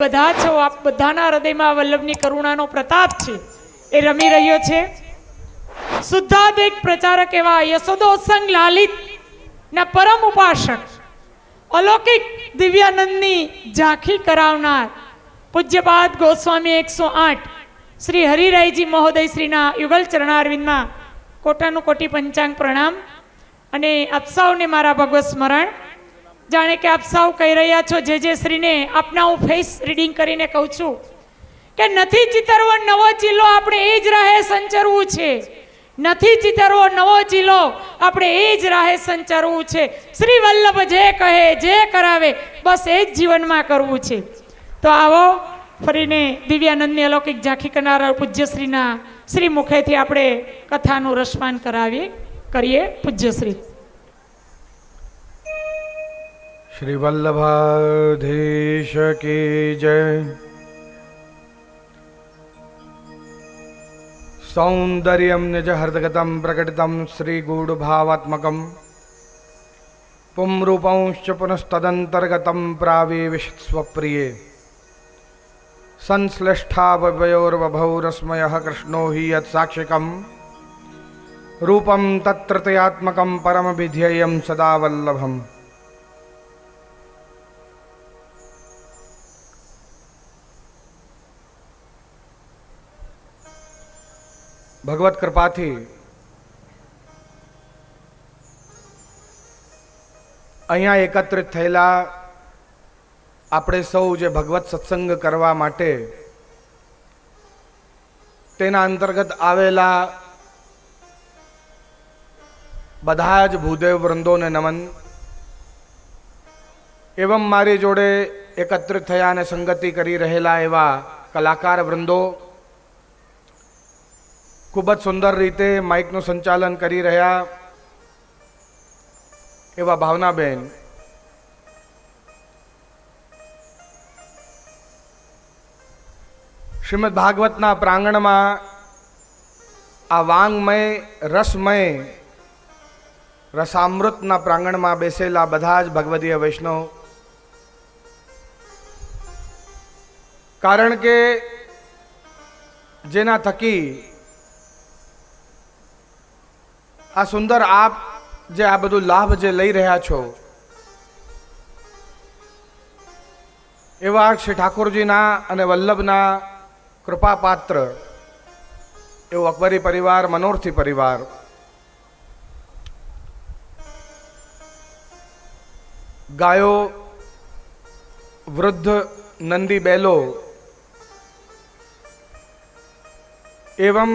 બધા છો, આપ બધાના હૃદયમાં વલ્લભની કરુણાનો પ્રતાપ છે એ રમી રહ્યો છે. શુદ્ધાદિક પ્રચારક એવા યશોદોત્સંગ લાલિત ના પરમ ઉપાસક અલૌકિક દિવ્યાનંદની ઝાંખી કરાવનાર પૂજ્યપાદ ગોસ્વામી 108 શ્રી હરિરાયજી મહોદય શ્રીના યુગલ ચરણારવિંદમાં કોટાનું કોટી પંચાંગ પ્રણામ. અને આપ સૌને મારા ભગવત સ્મરણ. જાણે કે આપ સૌ કહી રહ્યા છો જે શ્રીને આપના હું ફેસ રીડિંગ કરીને કહું છું કે નથી ચિતરવો નવો ચીલો, આપણે એ જ રાહે સંચરવું છે. નથી ચિતરવો નવો ચીલો, આપણે એ જ રાહે સંચરવું છે. શ્રી વલ્લભ જે કહે જે કરાવે બસ એ જ જીવનમાં કરવું છે. તો આવો ફરીને દિવ્યાનંદની અલૌકિક ઝાંખી કરનારા પૂજ્યશ્રીના શ્રી મુખેથી આપણે કથાનું રસપાન કરીએ. પૂજ્યશ્રી श्री वल्लभाधीश की जय. सौंदर्यम निज हृदगतम प्रकटितम श्री गूढ़ भावात्मकम पुंरूपंश्च पुनस्तदंतर्गतम प्रावेविश स्वप्रिये संश्लिष्ठावयोर्वभौरस्मयः कृष्णो हि यत्साक्षिकम रूपम तत्रतयात्मकम परम विध्येयम सदा वल्लभम. ભગવત કૃપાથી અહીંયા એકત્રિત થયેલા આપણે સૌ જે ભગવત સત્સંગ કરવા માટે તેના અંતર્ગત આવેલા બધા જ ભૂદેવ વૃંદોને નમન. એવં મારી જોડે એકત્રિત થયા અને સંગતિ કરી રહેલા એવા કલાકાર વૃંદો, ખૂબ જ સુંદર રીતે માઇકનું સંચાલન કરી રહ્યા એવા ભાવનાબેન, શ્રીમદ ભાગવતના પ્રાંગણમાં આ વાંગમય રસમય રસામૃતના પ્રાંગણમાં બેસેલા બધા જ ભગવદીય વૈષ્ણવ, કારણ કે જેના થકી આ સુંદર આપ જે આ બધું લાભ જે લઈ રહ્યા છો એવા શ્રી ઠાકોરજીના અને વલ્લભના કૃપાપાત્ર એવો અકબરી પરિવાર, મનોરથી પરિવાર, ગાયો, વૃદ્ધ, નંદી બેલો એવं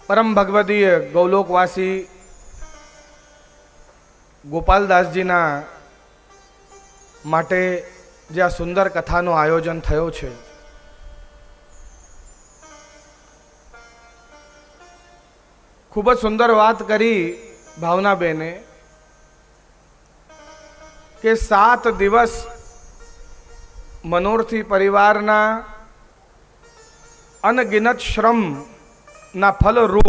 પરમ ભગવદીય ગૌલોકવાસી ગોપાલદાસજીના માટે જે આ સુંદર કથાનું આયોજન થયો છે, ખૂબ જ સુંદર વાત કરી ભાવનાબેને કે 7 દિવસ મનોરથી પરિવારના અનગિનત શ્રમ ના ફલ રૂપ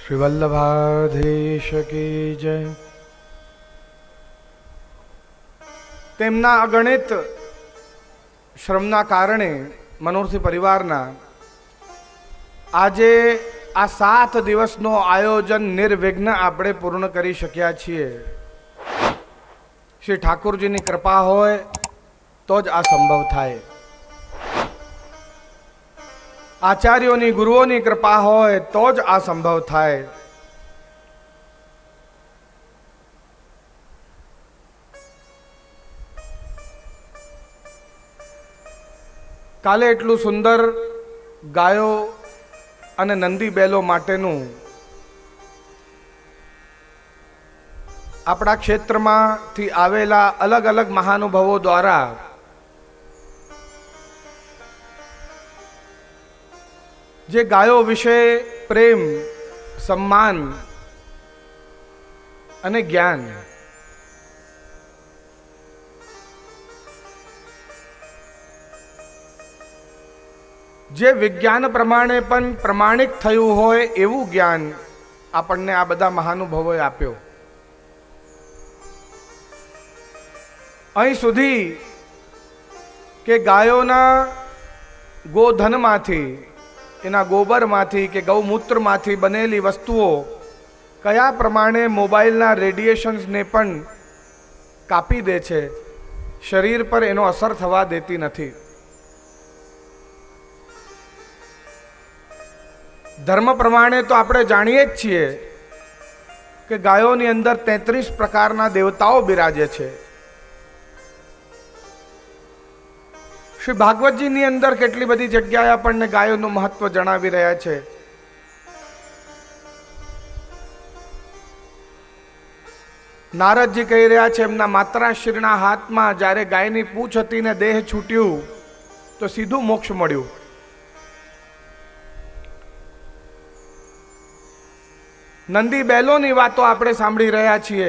શ્રી વલ્લભાધીશ કી જય. તેમના અગણિત શ્રમના કારણે મનોરથી પરિવારના આજે આ 7 દિવસનો આયોજન નિર્વિઘ્ન આપણે પૂર્ણ કરી શક્યા છીએ. શ્રી ઠાકોરજીની કૃપા હોય તો જ આ સંભવ થાય. આચાર્યોની ગુરુઓની કૃપા હોય તો જ આ સંભવ થાય. કાલે એટલું સુંદર ગાયો અને નંદી બેલો માટેનું આપણા ક્ષેત્રમાંથી આવેલા અલગ અલગ મહાનુભાવો દ્વારા જે ગાયો વિશે પ્રેમ, સન્માન અને જ્ઞાન જે વિજ્ઞાન પ્રમાણે પણ પ્રમાણિત થયું હોય એવું જ્ઞાન આપણને આ બધા મહાનુભાવોએ આપ્યો. અહીં સુધી કે ગાયોના ગોધનમાંથી, એના ગોબરમાંથી કે ગૌમૂત્રમાંથી બનેલી વસ્તુઓ કયા પ્રમાણે મોબાઈલના રેડિયેશન્સને પણ કાપી દે છે, શરીર પર એનો અસર થવા દેતી નથી. ધર્મ પ્રમાણે તો આપણે જાણીએ જ છીએ કે ગાયોની અંદર 33 પ્રકારના દેવતાઓ બિરાજે છે. શ્રી ભાગવતજીની અંદર કેટલી બધી જગ્યાએ આપણને ગાયોનું મહત્વ જણાવી રહ્યા છે. નારદજી કહી રહ્યા છે એમના માતરાશ્રીના હાથમાં જ્યારે ગાયની પૂંછ હતી ને દેહ છૂટ્યું તો સીધું મોક્ષ મળ્યું. નંદી બેલોની વાતો આપણે સાંભળી રહ્યા છીએ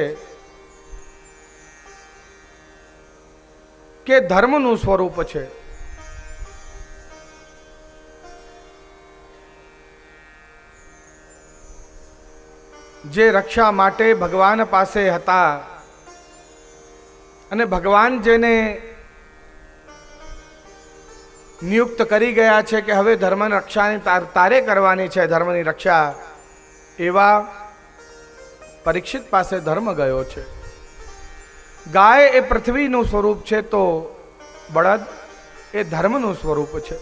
કે ધર્મનું સ્વરૂપ છે. જે રક્ષા માટે ભગવાન પાસે હતા અને ભગવાન જેને નિયુક્ત કરી ગયા છે કે હવે ધર્મની રક્ષાની તારે કરવાની છે, ધર્મની રક્ષા, એવા પરીક્ષિત પાસે ધર્મ ગયો છે. ગાય એ પૃથ્વીનું સ્વરૂપ છે તો બળદ એ ધર્મનું સ્વરૂપ છે.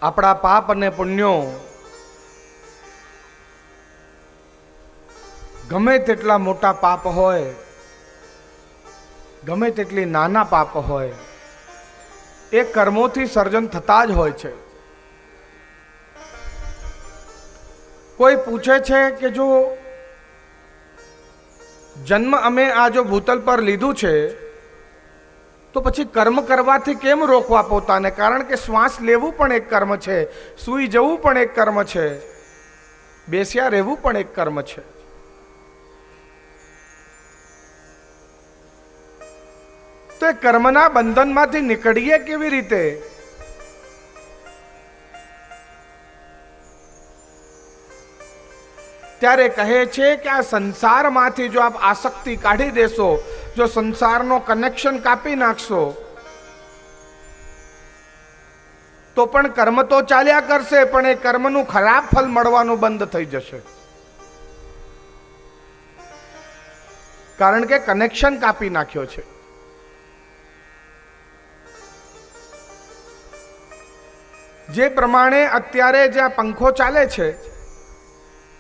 આપણા પાપ અને પુણ્યો ગમે તેટલા મોટા પાપ હોય, ગમે તેટલી નાના પાપ હોય, એ કર્મોથી સર્જન થતા જ હોય છે. કોઈ પૂછે છે કે જો જન્મ અમે આ જો ભૂતલ પર લીધું છે તો પછી કર્મ કરવાથી કેમ રોકવા પોતાને? કારણ કે શ્વાસ લેવું પણ એક કર્મ છે, સૂઈ જવું પણ એક કર્મ છે, બેસ્યા રહેવું પણ એક કર્મ છે. તો એ કર્મના બંધનમાંથી નીકળીએ કેવી રીતે? ત્યારે કહે છે કે આ સંસારમાંથી જો આપ આસક્તિ કાઢી દેશો, જો સંસારનો કનેક્શન કાપી નાખશો તો પણ કર્મ તો ચાલ્યા કરશે, પણ એ કર્મનું ખરાબ ફલ મળવાનું બંધ થઈ જશે. કારણ કે કનેક્શન કાપી નાખ્યો છે. જે પ્રમાણે અત્યારે જે આ પંખો ચાલે છે